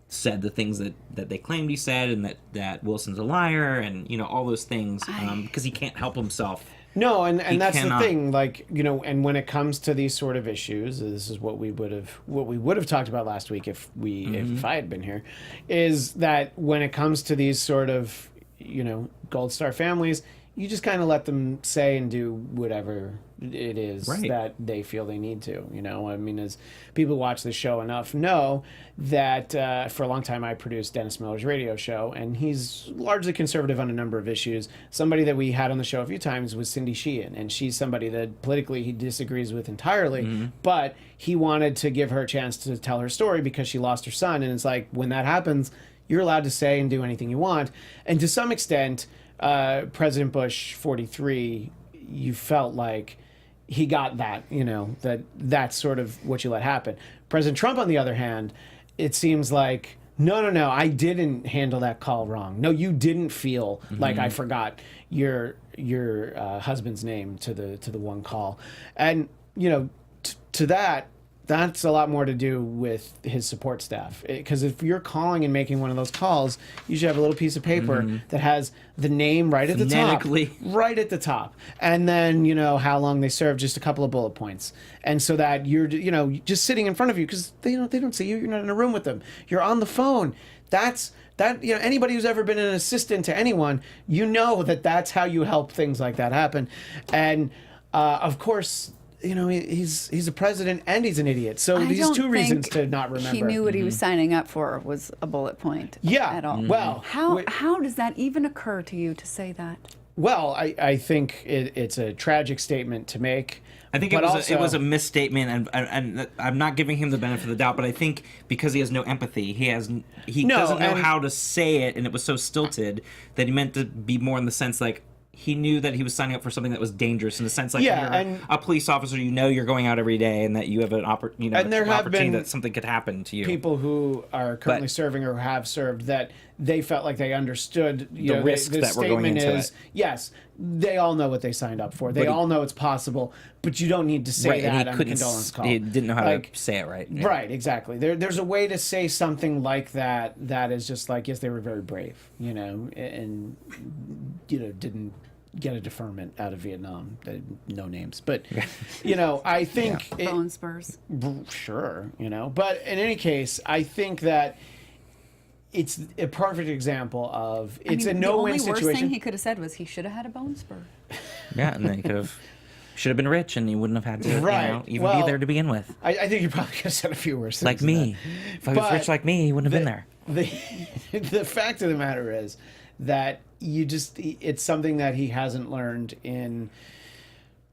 [SPEAKER 4] said the things that they claimed he said, and that Wilson's a liar, and you know, all those things, because he can't help himself.
[SPEAKER 1] No, and that's
[SPEAKER 4] cannot.
[SPEAKER 1] the thing. Like, you know, and when it comes to these sort of issues, this is what we would have talked about last week if I had been here, is that when it comes to these sort of, you know, Gold Star families, you just kind of let them say and do whatever it is
[SPEAKER 4] Right.
[SPEAKER 1] that they feel they need to. You know, I mean, as people who watch the show enough know that for a long time I produced Dennis Miller's radio show, and he's largely conservative on a number of issues. Somebody that we had on the show a few times was Cindy Sheehan, and she's somebody that politically he disagrees with entirely, but he wanted to give her a chance to tell her story because she lost her son, and it's like, when that happens, you're allowed to say and do anything you want. And to some extent, President Bush 43, you felt like he got that, you know, that's sort of what you let happen. President Trump, on the other hand, it seems like, no, I didn't handle that call wrong. No, you didn't feel like I forgot your husband's name to the one call. And, you know, to that's a lot more to do with his support staff. Because if you're calling and making one of those calls, you should have a little piece of paper that has the name right at the top.
[SPEAKER 4] Phonetically.
[SPEAKER 1] Right at the top. And then, you know, how long they served, just a couple of bullet points. And so that you're, you know, just sitting in front of you, because they don't see you. You're not in a room with them. You're on the phone. That, you know, anybody who's ever been an assistant to anyone, you know that's how you help things like that happen. And, of course, you know, he's a president and he's an idiot. So these two reasons to not remember.
[SPEAKER 2] He knew what he was signing up for was a bullet point.
[SPEAKER 1] Yeah.
[SPEAKER 2] At all.
[SPEAKER 1] Well,
[SPEAKER 2] How does that even occur to you to say that?
[SPEAKER 1] Well, I think it's a tragic statement to make.
[SPEAKER 4] I think it was a misstatement, and I'm not giving him the benefit of the doubt, but I think because he has no empathy, he doesn't know how to say it, and it was so stilted that he meant to be more in the sense like, he knew that he was signing up for something that was dangerous, in the sense like, you're a police officer, you know you're going out every day, and that you have an opportunity that something could happen to you.
[SPEAKER 1] People who are currently serving or have served, that they felt like they understood
[SPEAKER 4] the risks that were going into it.
[SPEAKER 1] Yes, they all know what they signed up for. They all know it's possible, but you don't need to say that on a condolence call.
[SPEAKER 4] He didn't know how to say it right. Yeah.
[SPEAKER 1] Right, exactly. There's a way to say something like that is just like, yes, they were very brave, you know, and you know, didn't get a deferment out of Vietnam. No names, but you know, I think
[SPEAKER 2] Bone spurs.
[SPEAKER 1] Sure, you know, but in any case, I think that it's a perfect example of a no-win situation.
[SPEAKER 2] The only worst thing he could have said was he should have had a bone spur.
[SPEAKER 4] Yeah, and then he should have been rich, and he wouldn't have had to even be there to begin with.
[SPEAKER 1] I think you probably could have said a few worse things.
[SPEAKER 4] Like me. If I was rich like me, he wouldn't have been there.
[SPEAKER 1] The fact of the matter is that it's something that he hasn't learned in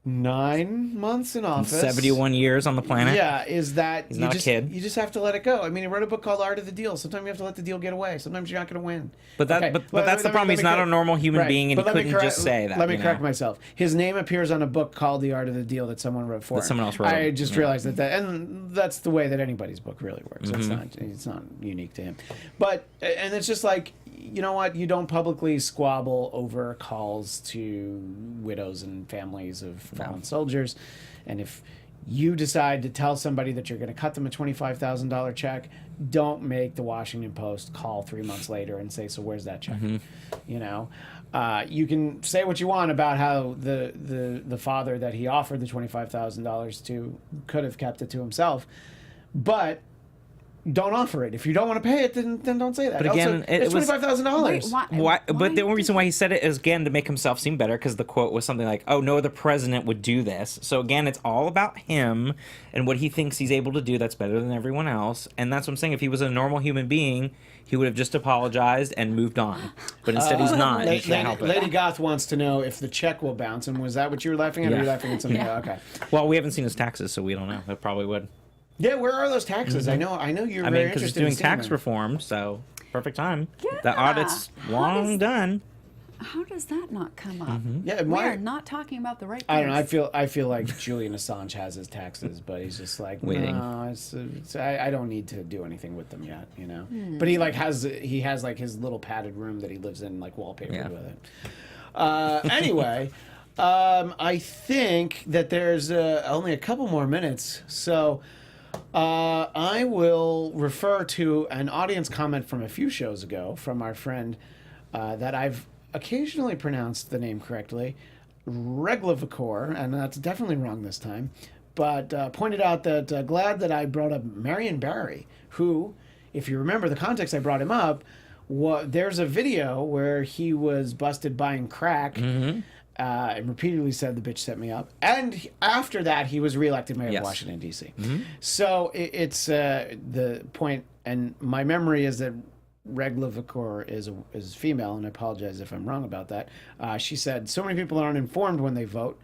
[SPEAKER 1] 9 months in office.
[SPEAKER 4] 71 years on the planet.
[SPEAKER 1] Yeah, is that
[SPEAKER 4] He's not a kid.
[SPEAKER 1] You just have to let it go. I mean, he wrote a book called Art of the Deal. Sometimes you have to let the deal get away. Sometimes you're not going to win.
[SPEAKER 4] But that,
[SPEAKER 1] Okay,
[SPEAKER 4] but that's the problem. He's not a normal human being, and he couldn't just say that.
[SPEAKER 1] Let me correct myself. His name appears on a book called The Art of the Deal that someone wrote for him.
[SPEAKER 4] That someone else wrote.
[SPEAKER 1] I just realized that, and that's the way that anybody's book really works. It's not unique to him. But and it's just like, you know what? You don't publicly squabble over calls to widows and families of fallen soldiers. And if you decide to tell somebody that you're going to cut them a $25,000 check, don't make the Washington Post call 3 months later and say, so where's that check? You know, you can say what you want about how the father that he offered the $25,000 to could have kept it to himself, but don't offer it. If you don't want to pay it, then don't say that.
[SPEAKER 4] But again,
[SPEAKER 1] also, it's $25,000.
[SPEAKER 4] Why? But the only reason why he said it is, again, to make himself seem better, because the quote was something like, "Oh, no other president would do this." So again, it's all about him and what he thinks he's able to do that's better than everyone else. And that's what I'm saying. If he was a normal human being, he would have just apologized and moved on. But instead, he's not. He can't help it.
[SPEAKER 1] Lady Goth wants to know if the check will bounce. And was that what you were laughing at? Or were you laughing at something?
[SPEAKER 2] Yeah.
[SPEAKER 1] Okay.
[SPEAKER 4] Well, we haven't seen his taxes, so we don't know. It probably would.
[SPEAKER 1] Yeah, where are those taxes? I know you're very
[SPEAKER 4] because he's
[SPEAKER 1] interested
[SPEAKER 4] doing
[SPEAKER 1] in seeing
[SPEAKER 4] tax
[SPEAKER 1] them.
[SPEAKER 4] reform, so perfect time.
[SPEAKER 2] Yeah.
[SPEAKER 4] The audit's long done.
[SPEAKER 2] How does that not come up?
[SPEAKER 1] Yeah,
[SPEAKER 2] We are not talking about the right things.
[SPEAKER 1] I don't know. I feel like Julian Assange has his taxes, but he's just like,
[SPEAKER 4] Waiting.
[SPEAKER 1] no, I don't need to do anything with them yet, you know. But he has like his little padded room that he lives in, like wallpapered with it. Anyway, I think that there's only a couple more minutes, so I will refer to an audience comment from a few shows ago from our friend that I've occasionally pronounced the name correctly, Reglivacor, and that's definitely wrong this time, but pointed out that glad that I brought up Marion Barry, who, if you remember the context I brought him up, there's a video where he was busted buying crack and repeatedly said the bitch set me up. And after that, he was reelected mayor of Washington, D.C. So it's the point, and my memory is that Reglivacor is female, and I apologize if I'm wrong about that. She said, so many people aren't informed when they vote.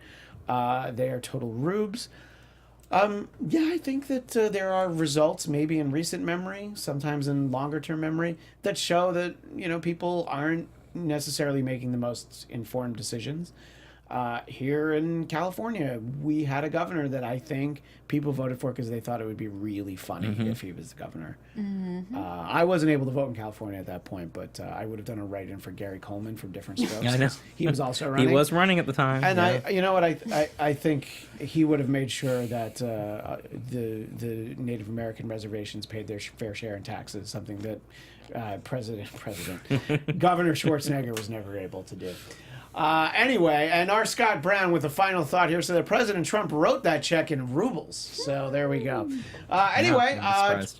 [SPEAKER 1] They are total rubes. Yeah, I think that there are results, maybe in recent memory, sometimes in longer-term memory, that show that, you know, people aren't necessarily making the most informed decisions. Here in California, we had a governor that I think people voted for because they thought it would be really funny if he was the governor. I wasn't able to vote in California at that point, but I would have done a write-in for Gary Coleman from Different Strokes.
[SPEAKER 4] I know.
[SPEAKER 1] He was also running.
[SPEAKER 4] He was running at the time.
[SPEAKER 1] And you know what, I think he would have made sure that the Native American reservations paid their fair share in taxes, something that Governor Schwarzenegger was never able to do. Anyway, and our Scott Brown with a final thought here. So that President Trump wrote that check in rubles. So there we go. Anyway,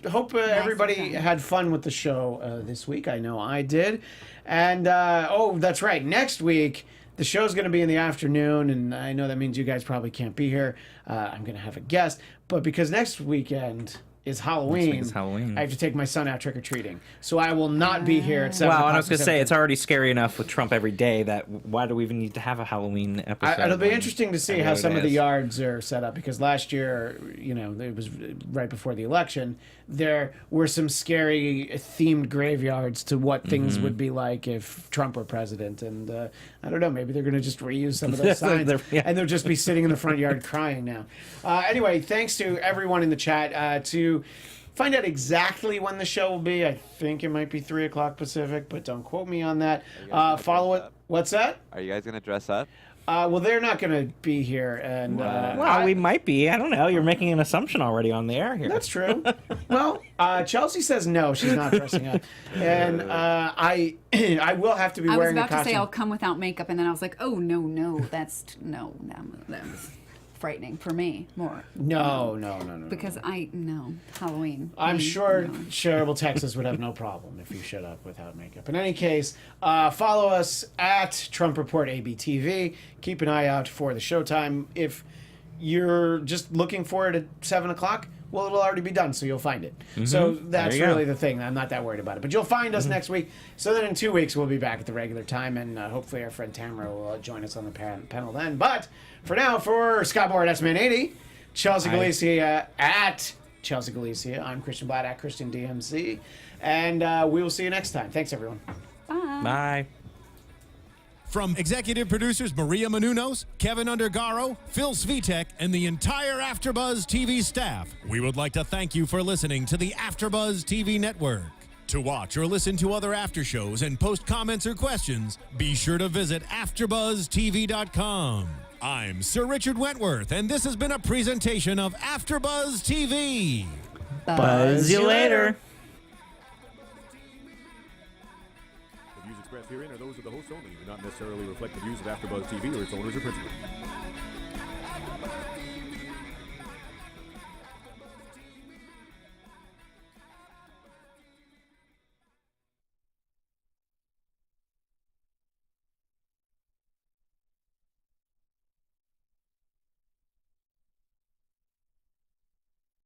[SPEAKER 1] hope everybody had fun with the show this week. I know I did. And, oh, that's right. Next week, the show's going to be in the afternoon, and I know that means you guys probably can't be here. I'm going to have a guest. But because next weekend is Halloween, I have to take my son out trick-or-treating. So I will not be here at 7 o'clock.
[SPEAKER 4] Well, and I was going to say, it's already scary enough with Trump every day that why do we even need to have a Halloween episode?
[SPEAKER 1] It'll be interesting to see how some of the yards are set up, because last year, you know, it was right before the election, there were some scary themed graveyards to what things would be like if Trump were president. And I don't know, maybe they're going to just reuse some of those signs, and they'll just be sitting in the front yard crying now. Anyway, thanks to everyone in the chat. To find out exactly when the show will be, I think it might be 3 o'clock Pacific, but don't quote me on that. Follow it. What's that?
[SPEAKER 5] Are you guys going to dress up?
[SPEAKER 1] Well, they're not going to be here, and
[SPEAKER 4] well, we might be. I don't know. You're making an assumption already on the air here.
[SPEAKER 1] That's true. Well, Chelsea says no, she's not dressing up, and I will have to be wearing a costume.
[SPEAKER 2] I was about to say I'll come without makeup, and then I was like, oh no, that was frightening for me more.
[SPEAKER 1] No.
[SPEAKER 2] Because Halloween.
[SPEAKER 1] I'm sure Shareable Texas would have no problem if you showed up without makeup. In any case, follow us at Trump Report ABTV. Keep an eye out for the showtime. If you're just looking for it at 7 o'clock, well, it'll already be done, so you'll find it. So that's
[SPEAKER 4] you go.
[SPEAKER 1] really the thing. I'm not that worried about it. But you'll find us next week. So then in 2 weeks, we'll be back at the regular time, and hopefully our friend Tamara will join us on the panel then. But for now, for Scott Moore at SMan80, Chelsea Galicia at Chelsea Galicia, I'm Christian Bladt at Christian DMC, and we will see you next time. Thanks, everyone.
[SPEAKER 4] Bye.
[SPEAKER 3] From executive producers Maria Menounos, Kevin Undergaro, Phil Svitek, and the entire AfterBuzz TV staff, we would like to thank you for listening to the AfterBuzz TV network. To watch or listen to other after shows and post comments or questions, be sure to visit AfterBuzzTV.com. I'm Sir Richard Wentworth, and this has been a presentation of AfterBuzz TV.
[SPEAKER 4] Buzz you later.
[SPEAKER 6] The views expressed herein are those of the hosts only and do not necessarily reflect the views of AfterBuzz TV or its owners or principals.